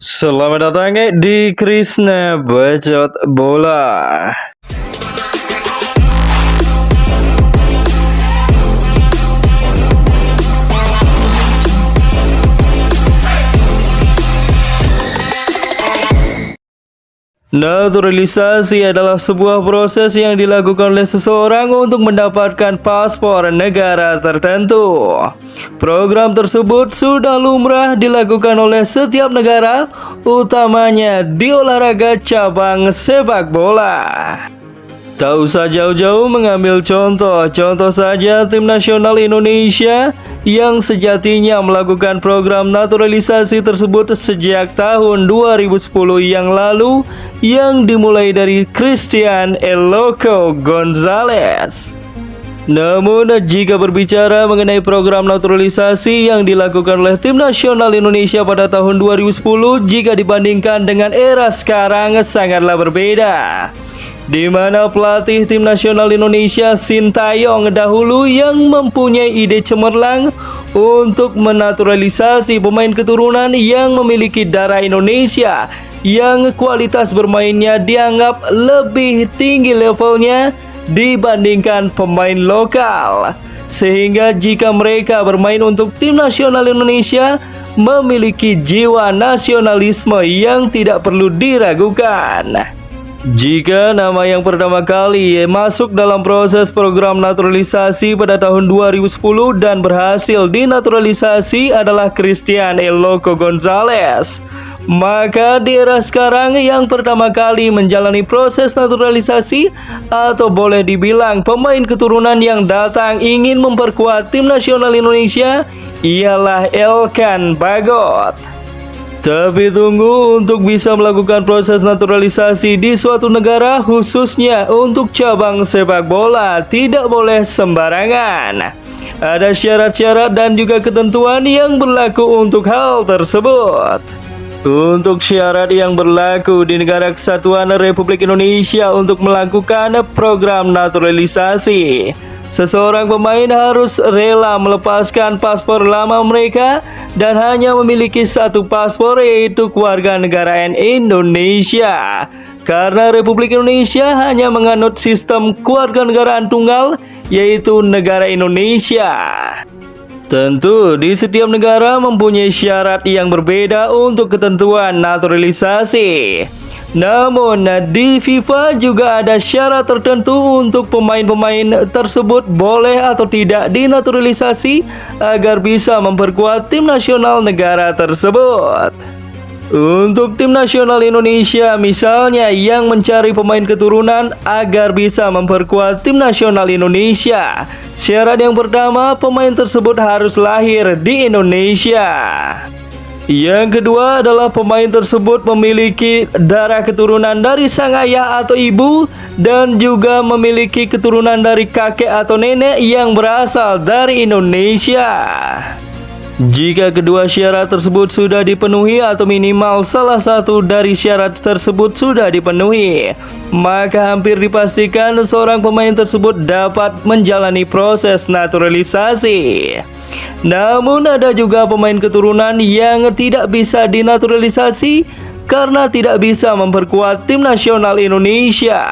Selamat datang di Krisna Bacot Bola. Naturalisasi adalah sebuah proses yang dilakukan oleh seseorang untuk mendapatkan paspor negara tertentu. Program tersebut sudah lumrah dilakukan oleh setiap negara, utamanya di olahraga cabang sepak bola. Tak usah jauh-jauh mengambil contoh saja tim nasional Indonesia yang sejatinya melakukan program naturalisasi tersebut sejak tahun 2010 yang lalu yang dimulai dari Christian El Loco Gonzalez. Namun jika berbicara mengenai program naturalisasi yang dilakukan oleh tim nasional Indonesia pada tahun 2010 jika dibandingkan dengan era sekarang sangatlah berbeda, di mana pelatih tim nasional Indonesia Sintayong dahulu yang mempunyai ide cemerlang untuk menaturalisasi pemain keturunan yang memiliki darah Indonesia yang kualitas bermainnya dianggap lebih tinggi levelnya dibandingkan pemain lokal, sehingga jika mereka bermain untuk tim nasional Indonesia memiliki jiwa nasionalisme yang tidak perlu diragukan. Jika nama yang pertama kali masuk dalam proses program naturalisasi pada tahun 2010 dan berhasil dinaturalisasi adalah Christian El Loco Gonzalez, maka di era sekarang yang pertama kali menjalani proses naturalisasi atau boleh dibilang pemain keturunan yang datang ingin memperkuat tim nasional Indonesia ialah Elkan Bagot. Tapi tunggu, untuk bisa melakukan proses naturalisasi di suatu negara khususnya untuk cabang sepak bola tidak boleh sembarangan. Ada syarat-syarat dan juga ketentuan yang berlaku untuk hal tersebut. Untuk syarat yang berlaku di Negara Kesatuan Republik Indonesia untuk melakukan program naturalisasi, seseorang pemain harus rela melepaskan paspor lama mereka dan hanya memiliki satu paspor, yaitu kewarganegaraan Indonesia. Karena Republik Indonesia hanya menganut sistem kewarganegaraan tunggal, yaitu negara Indonesia. Tentu di setiap negara mempunyai syarat yang berbeda untuk ketentuan naturalisasi. Namun di FIFA juga ada syarat tertentu untuk pemain-pemain tersebut boleh atau tidak dinaturalisasi agar bisa memperkuat tim nasional negara tersebut. Untuk tim nasional Indonesia misalnya yang mencari pemain keturunan agar bisa memperkuat tim nasional Indonesia, syarat yang pertama pemain tersebut harus lahir di Indonesia. Yang kedua adalah pemain tersebut memiliki darah keturunan dari sang ayah atau ibu dan juga memiliki keturunan dari kakek atau nenek yang berasal dari Indonesia. Jika kedua syarat tersebut sudah dipenuhi atau minimal salah satu dari syarat tersebut sudah dipenuhi, maka hampir dipastikan seorang pemain tersebut dapat menjalani proses naturalisasi. Namun ada juga pemain keturunan yang tidak bisa dinaturalisasi karena tidak bisa memperkuat tim nasional Indonesia.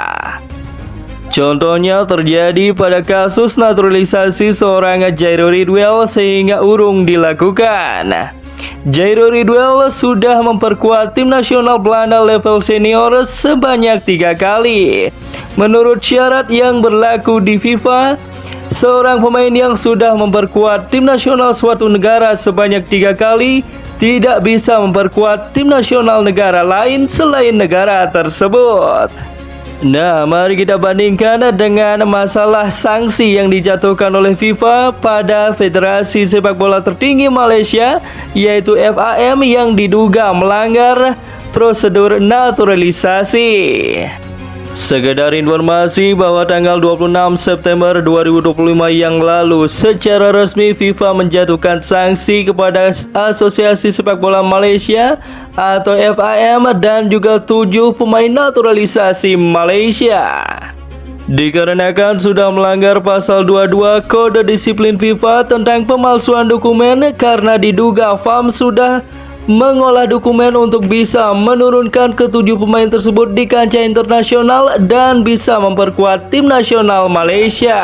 Contohnya terjadi pada kasus naturalisasi seorang Jairo Ridwell sehingga urung dilakukan. Jairo Ridwell sudah memperkuat tim nasional Belanda level senior sebanyak 3 kali. Menurut syarat yang berlaku di FIFA, seorang pemain yang sudah memperkuat tim nasional suatu negara sebanyak 3 kali tidak bisa memperkuat tim nasional negara lain selain negara tersebut. Nah, mari kita bandingkan dengan masalah sanksi yang dijatuhkan oleh FIFA pada Federasi Sepak Bola Tertinggi Malaysia, yaitu FAM, yang diduga melanggar prosedur naturalisasi. Sekedar informasi bahwa tanggal 26 September 2025 yang lalu secara resmi FIFA menjatuhkan sanksi kepada Asosiasi Sepak Bola Malaysia atau FAM dan juga 7 pemain naturalisasi Malaysia. Dikarenakan sudah melanggar pasal 22 Kode Disiplin FIFA tentang pemalsuan dokumen karena diduga FAM sudah mengolah dokumen untuk bisa menurunkan ketujuh pemain tersebut di kancah internasional dan bisa memperkuat tim nasional Malaysia.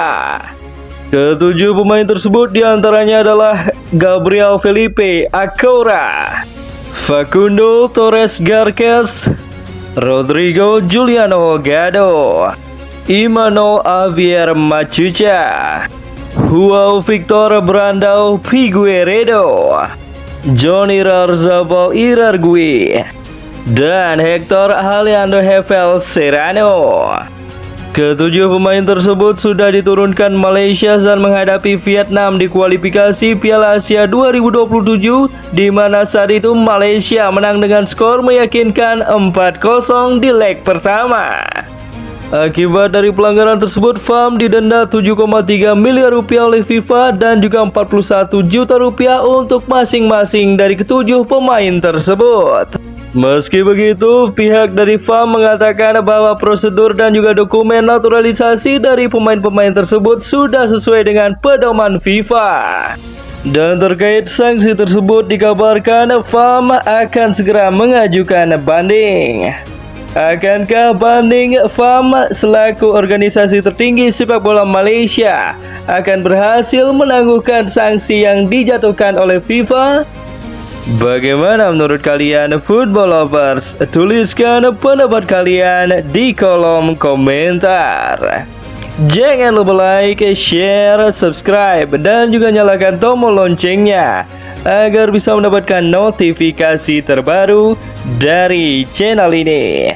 Ketujuh pemain tersebut diantaranya adalah Gabriel Felipe Acora, Facundo Torres Garces, Rodrigo Juliano Gado, Imano Javier Machuca, Joao Victor Brandao Figueiredo, Johnny Rarzabal Irargui, dan Hector Alejandro Hevel Serrano. Ketujuh pemain tersebut sudah diturunkan Malaysia saat menghadapi Vietnam di kualifikasi Piala Asia 2027, di mana saat itu Malaysia menang dengan skor meyakinkan 4-0 di leg pertama. Akibat dari pelanggaran tersebut, FAM didenda 7,3 miliar rupiah oleh FIFA dan juga 41 juta rupiah untuk masing-masing dari ketujuh pemain tersebut. Meski begitu, pihak dari FAM mengatakan bahwa prosedur dan juga dokumen naturalisasi dari pemain-pemain tersebut sudah sesuai dengan pedoman FIFA. Dan terkait sanksi tersebut dikabarkan FAM akan segera mengajukan banding. Akankah banding FAM selaku organisasi tertinggi sepak bola Malaysia akan berhasil menangguhkan sanksi yang dijatuhkan oleh FIFA? Bagaimana menurut kalian football lovers? Tuliskan pendapat kalian di kolom komentar. Jangan lupa like, share, subscribe, dan juga nyalakan tombol loncengnya agar bisa mendapatkan notifikasi terbaru dari channel ini.